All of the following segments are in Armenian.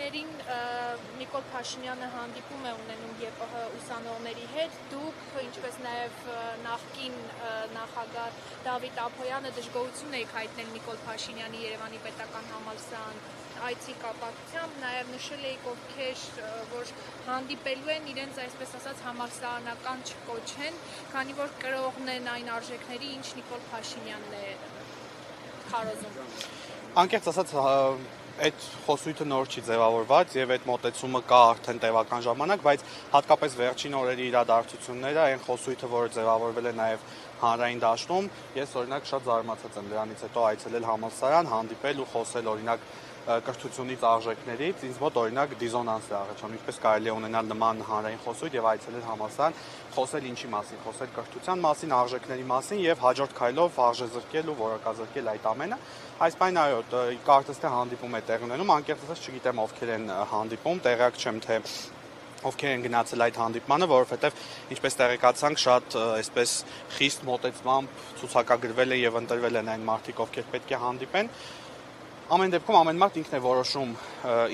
օրերին Նիկոլ Փաշինյանը հանդիպում է ունենում ԵՊՀ ուսանողների հետ, դուք, ինչպես նաև նախկին նախագահ Դավիթ Ափոյանը դժգոհություն եք հայտնել Նիկոլ Փաշինյանի Երևանի պետական համալսարան այցի կապակցությամբ, նաև նշել եք ովքեր, որ հանդիպելու են իրենց այսպես ասած համալսարանական չկոչեն, քանի որ կրողն են այն արժեքների, ինչ Նիկոլ Փաշինյանն է քարոզում։ Անկեղծ ասած, այդ խոսույթը նոր չի ձևավորված եւ այդ մոտեցումը կա արդեն տևական ժամանակ, բայց հատկապես վերջին օրերի իրադարձությունները, այն խոսույթը, որը ձևավորվել է նաեւ հանրային դաշտում, ես օրինակ շատ զարմացած եմ դրանից հետո այցելել համալսարան, հանդիպել ու խոսել օրինակ կրթությունից արժեքներից, ինձ մոտ օրինակ դիզոնանս է առաջանում, ինչպես կարելի է ունենալ նման հանրային խոսույթ եւ այցելել համալսարան, խոսել ինչի մասին, խոսել կրթության մասին, արժեքների մասին եւ հաջորդ քայլով արժեզրկել ու որակազրկել այդ ամենը։ Այս բանը այո, կարծես թե հանդիպում է տեղի ունենում, անկեղծ ասած չգիտեմ ովքեր են հանդիպում, տեղյակ չեմ թե ովքեր են գնացել այդ հանդիպմանը, որովհետեւ ինչպես տեղեկացանք, շատ այսպես խիստ մոտեցմամբ ցուցակագրվել է եւ ընտրվել են այն մարդիկ, ովքեր պետք է հանդիպեն։ Ամեն դեպքում ամեն մարդ ինքն է որոշում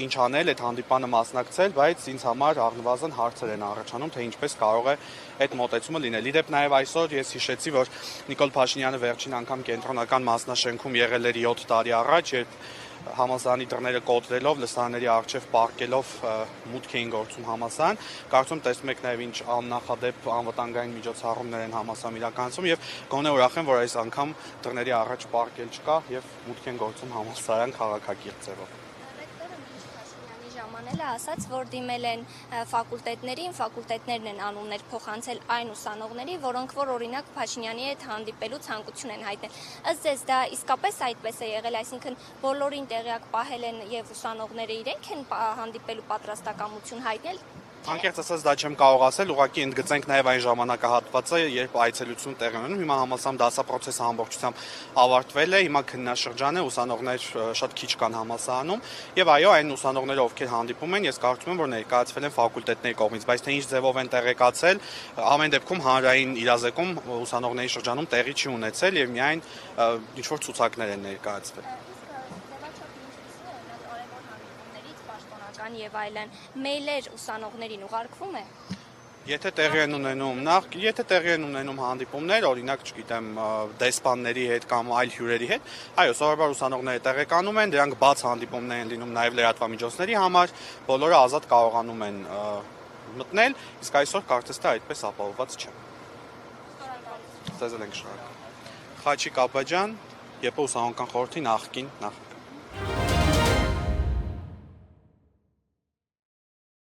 ինչ անել, այդ հանդիպանը մասնակցել, բայց ինձ համար առնվազն հարցեր են առաջանում, թե ինչպես կարող է այդ մոտեցումը լինել։ Իդեպ նաև այսօր ես հիշեցի, որ Նիկոլ Փաշինյանը վերջին անգամ կենտրոնական մասնաշենքում եղել էր 7 տարի առաջ, երբ համալսարանի դռները կոտրելով, լսարանների առջև պարկելով մուտք էին գործում համալսարան։ Կարծում տեսնում եք նաև ինչ աննախադեպ անվտանգային միջոցառումներ են համալսարանում իրականացում եւ գոնե ուրախ եմ, որ այս անգամ դռների առաջ պարկել չկա եւ մուտք են գործում համալսարան քաղաքակիրթ ձևով։ Ժամանել է ասաց, որ դիմել են ֆակուլտետներն են անուններ փոխանցել այն ուսանողների, որոնք որ օրինակ Փաշինյանի հետ հանդիպելու ցանկություն են հայտնել։ Ըստ ձեզ դա իսկապես այդպես է եղել, այսինքն բոլորին տեղյակ պահել են եւ ուսանողները իրենք են հանդիպելու պատրաստակամություն հայտնել։ Անկեղծ ասած դա չեմ կարող ասել, ուղղակի ընդգծենք նաև այն ժամանակահատվածը, երբ այցելություն տեղի ունենում, հիմա համալսարան դասապրոցեսը ամբողջությամբ ավարտվել է, հիմա քննաշրջան է, ուսանողներ շատ քիչ կան համալսարանում, եւ այո, այն ուսանողները, ովքեր հանդիպում են, ես կարծում եմ, որ ներկայացվել են ֆակուլտետների կողմից, բայց թե ինչ ձևով են տեղեկացել, ամեն դեպքում հանրային իրազեկում ուսանողների շրջանում տեղի չի ունեցել եւ միայն ինչ որ ցուցակներ են ներկայացվել։ Եվ այլն մեյլեր ուսանողներին ուղարկվում է։ Եթե տեղի են ունենում հանդիպումներ, օրինակ, չգիտեմ, դեսպանների հետ կամ այլ հյուրերի հետ, այո, սովորաբար ուսանողները տեղեկանում են, դրանք բաց հանդիպումներ են լինում նաև լրատվամիջոցների համար, բոլորը ազատ կարողանում են մտնել, իսկ այսօր կարծես թե այդպես ապահովված չէ։ Ձեզ ենք շնորհակալ։ Խաչիկ Աբաջյան, ԵՊՀ ուսանողական խորհրդի նախկին նախագահ։